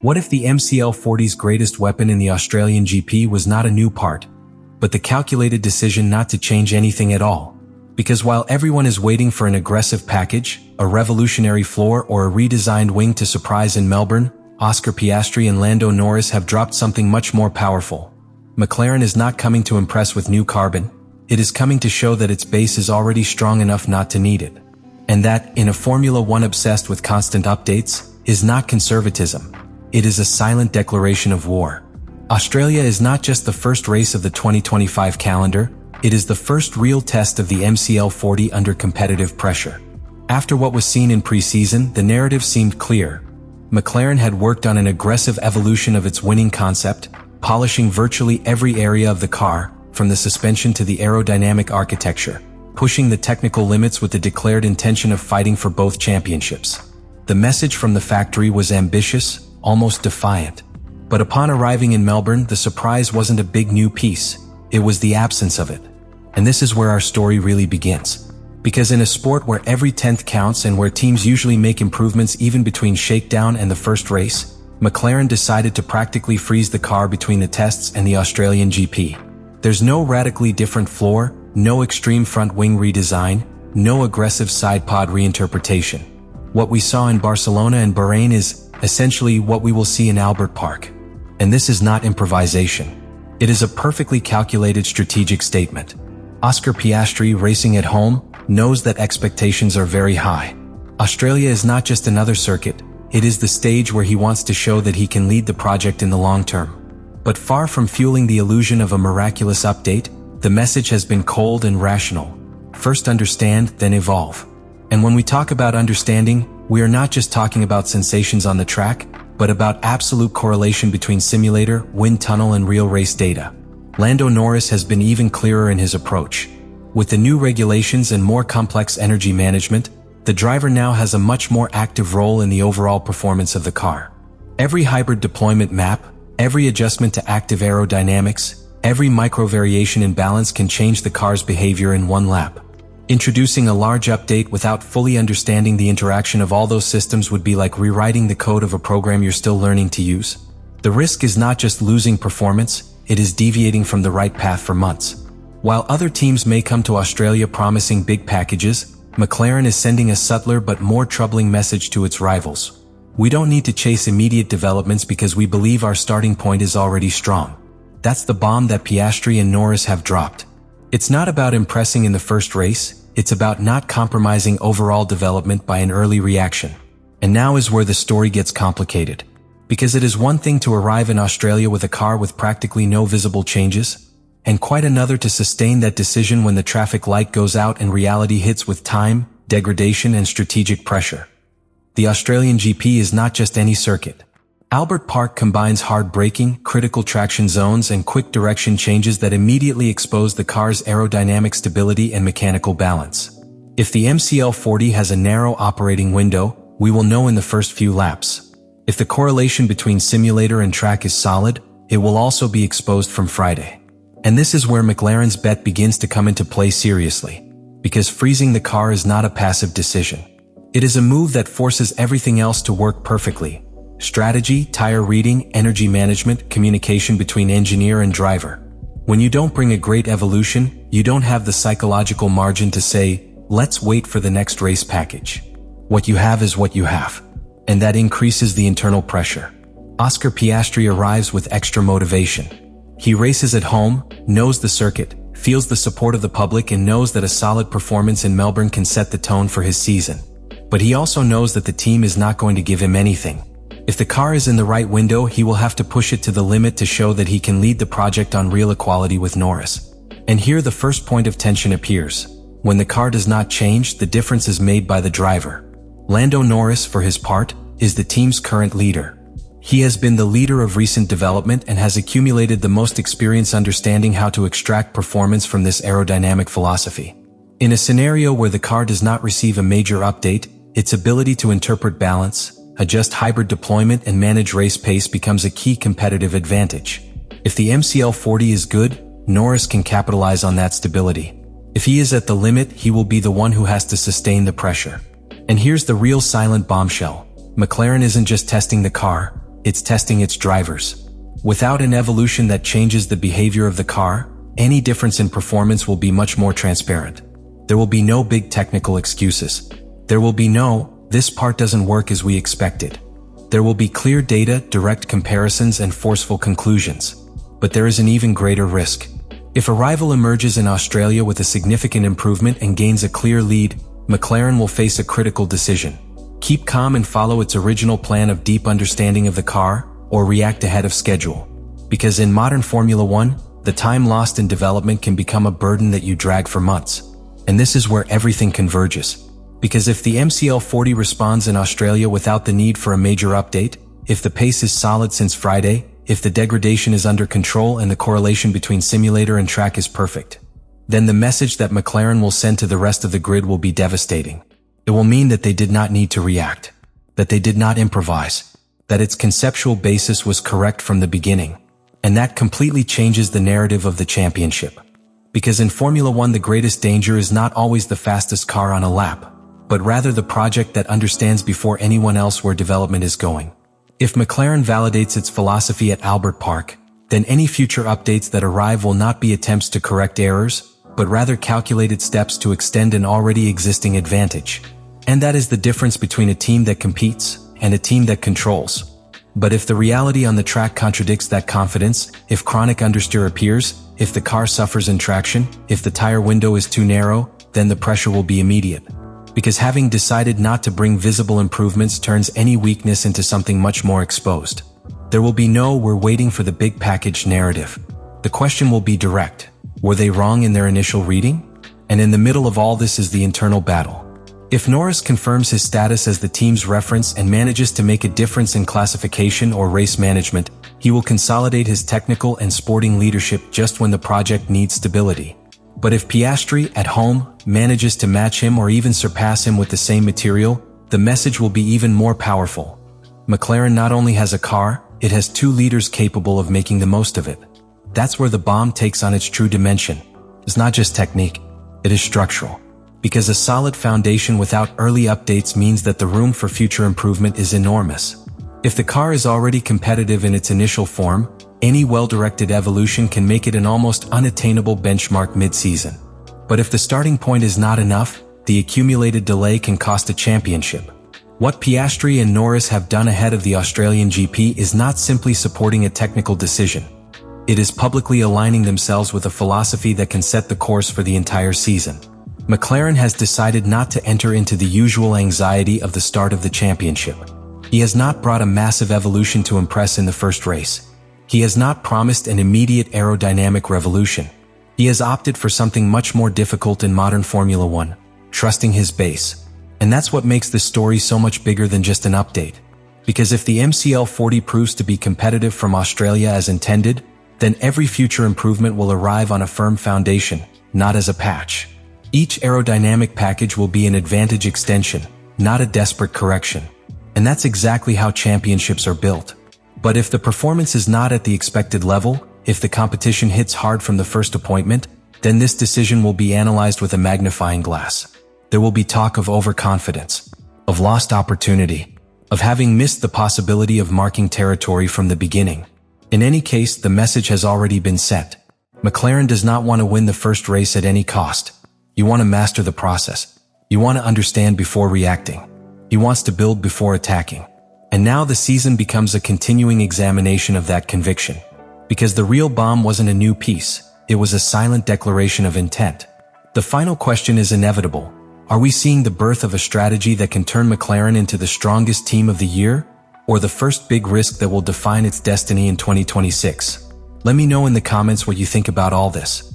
What if the MCL40's greatest weapon in the Australian GP was not a new part, but the calculated decision not to change anything at all? Because while everyone is waiting for an aggressive package, a revolutionary floor, or a redesigned wing to surprise in Melbourne, Oscar Piastri and Lando Norris have dropped something much more powerful. McLaren is not coming to impress with new carbon. It is coming to show that its base is already strong enough not to need it. And that, in a Formula One obsessed with constant updates, is not conservatism. It is a silent declaration of war. Australia is not just the first race of the 2025 calendar, it is the first real test of the MCL40 under competitive pressure. After what was seen in pre-season, the narrative seemed clear. McLaren had worked on an aggressive evolution of its winning concept, polishing virtually every area of the car, from the suspension to the aerodynamic architecture, pushing the technical limits with the declared intention of fighting for both championships. The message from the factory was ambitious, almost defiant. But upon arriving in Melbourne, the surprise wasn't a big new piece, it was the absence of it. And this is where our story really begins. Because in a sport where every 10th counts and where teams usually make improvements even between shakedown and the first race, McLaren decided to practically freeze the car between the tests and the Australian GP. There's no radically different floor, no extreme front wing redesign, no aggressive side pod reinterpretation. What we saw in Barcelona and Bahrain is essentially what we will see in Albert Park. And this is not improvisation. It is a perfectly calculated strategic statement. Oscar Piastri, racing at home, knows that expectations are very high. Australia is not just another circuit, it is the stage where he wants to show that he can lead the project in the long term. But far from fueling the illusion of a miraculous update, the message has been cold and rational. First understand, then evolve. And when we talk about understanding, we are not just talking about sensations on the track, but about absolute correlation between simulator, wind tunnel, and real race data. Lando Norris has been even clearer in his approach. With the new regulations and more complex energy management, the driver now has a much more active role in the overall performance of the car. Every hybrid deployment map, every adjustment to active aerodynamics, every micro variation in balance can change the car's behavior in one lap. Introducing a large update without fully understanding the interaction of all those systems would be like rewriting the code of a program you're still learning to use. The risk is not just losing performance, it is deviating from the right path for months. While other teams may come to Australia promising big packages, McLaren is sending a subtler but more troubling message to its rivals. We don't need to chase immediate developments because we believe our starting point is already strong. That's the bomb that Piastri and Norris have dropped. It's not about impressing in the first race, it's about not compromising overall development by an early reaction. And now is where the story gets complicated. Because it is one thing to arrive in Australia with a car with practically no visible changes, and quite another to sustain that decision when the traffic light goes out and reality hits with time, degradation, and strategic pressure. The Australian GP is not just any circuit. Albert Park combines hard braking, critical traction zones, and quick direction changes that immediately expose the car's aerodynamic stability and mechanical balance. If the MCL40 has a narrow operating window, we will know in the first few laps. If the correlation between simulator and track is solid, it will also be exposed from Friday. And this is where McLaren's bet begins to come into play seriously. Because freezing the car is not a passive decision. It is a move that forces everything else to work perfectly. Strategy, tire reading, energy management, communication between engineer and driver. When you don't bring a great evolution, you don't have the psychological margin to say, let's wait for the next race package. What you have is what you have. And that increases the internal pressure. Oscar Piastri arrives with extra motivation. He races at home, knows the circuit, feels the support of the public, and knows that a solid performance in Melbourne can set the tone for his season. But he also knows that the team is not going to give him anything. If the car is in the right window, he will have to push it to the limit to show that he can lead the project on real equality with Norris. And here the first point of tension appears. When the car does not change, the difference is made by the driver. Lando Norris, for his part, is the team's current leader. He has been the leader of recent development and has accumulated the most experience understanding how to extract performance from this aerodynamic philosophy. In a scenario where the car does not receive a major update, its ability to interpret balance, adjust hybrid deployment, and manage race pace becomes a key competitive advantage. If the MCL40 is good, Norris can capitalize on that stability. If he is at the limit, he will be the one who has to sustain the pressure. And here's the real silent bombshell. McLaren isn't just testing the car, it's testing its drivers. Without an evolution that changes the behavior of the car, any difference in performance will be much more transparent. There will be no big technical excuses. There will be no, this part doesn't work as we expected. There will be clear data, direct comparisons, and forceful conclusions. But there is an even greater risk. If a rival emerges in Australia with a significant improvement and gains a clear lead, McLaren will face a critical decision. Keep calm and follow its original plan of deep understanding of the car, or react ahead of schedule. Because in modern Formula One, the time lost in development can become a burden that you drag for months. And this is where everything converges. Because if the MCL40 responds in Australia without the need for a major update, if the pace is solid since Friday, if the degradation is under control and the correlation between simulator and track is perfect, then the message that McLaren will send to the rest of the grid will be devastating. It will mean that they did not need to react, that they did not improvise, that its conceptual basis was correct from the beginning. And that completely changes the narrative of the championship. Because in Formula One, the greatest danger is not always the fastest car on a lap, but rather the project that understands before anyone else where development is going. If McLaren validates its philosophy at Albert Park, then any future updates that arrive will not be attempts to correct errors, but rather calculated steps to extend an already existing advantage. And that is the difference between a team that competes and a team that controls. But if the reality on the track contradicts that confidence, if chronic understeer appears, if the car suffers in traction, if the tire window is too narrow, then the pressure will be immediate. Because having decided not to bring visible improvements turns any weakness into something much more exposed. There will be no "we're waiting for the big package" narrative. The question will be direct. Were they wrong in their initial reading? And in the middle of all this is the internal battle. If Norris confirms his status as the team's reference and manages to make a difference in classification or race management, he will consolidate his technical and sporting leadership just when the project needs stability. But if Piastri, at home, manages to match him or even surpass him with the same material, the message will be even more powerful. McLaren not only has a car, it has two leaders capable of making the most of it. That's where the bomb takes on its true dimension. It's not just technique, it is structural. Because a solid foundation without early updates means that the room for future improvement is enormous. If the car is already competitive in its initial form, any well-directed evolution can make it an almost unattainable benchmark mid-season. But if the starting point is not enough, the accumulated delay can cost a championship. What Piastri and Norris have done ahead of the Australian GP is not simply supporting a technical decision. It is publicly aligning themselves with a philosophy that can set the course for the entire season. McLaren has decided not to enter into the usual anxiety of the start of the championship. He has not brought a massive evolution to impress in the first race. He has not promised an immediate aerodynamic revolution. He has opted for something much more difficult in modern Formula One, trusting his base. And that's what makes this story so much bigger than just an update. Because if the MCL40 proves to be competitive from Australia as intended, then every future improvement will arrive on a firm foundation, not as a patch. Each aerodynamic package will be an advantage extension, not a desperate correction. And that's exactly how championships are built. But if the performance is not at the expected level, if the competition hits hard from the first appointment, then this decision will be analyzed with a magnifying glass. There will be talk of overconfidence, of lost opportunity, of having missed the possibility of marking territory from the beginning. In any case, the message has already been sent. McLaren does not want to win the first race at any cost. You want to master the process. You want to understand before reacting. He wants to build before attacking. And now the season becomes a continuing examination of that conviction. Because the real bomb wasn't a new piece, it was a silent declaration of intent. The final question is inevitable. Are we seeing the birth of a strategy that can turn McLaren into the strongest team of the year? Or the first big risk that will define its destiny in 2026? Let me know in the comments what you think about all this.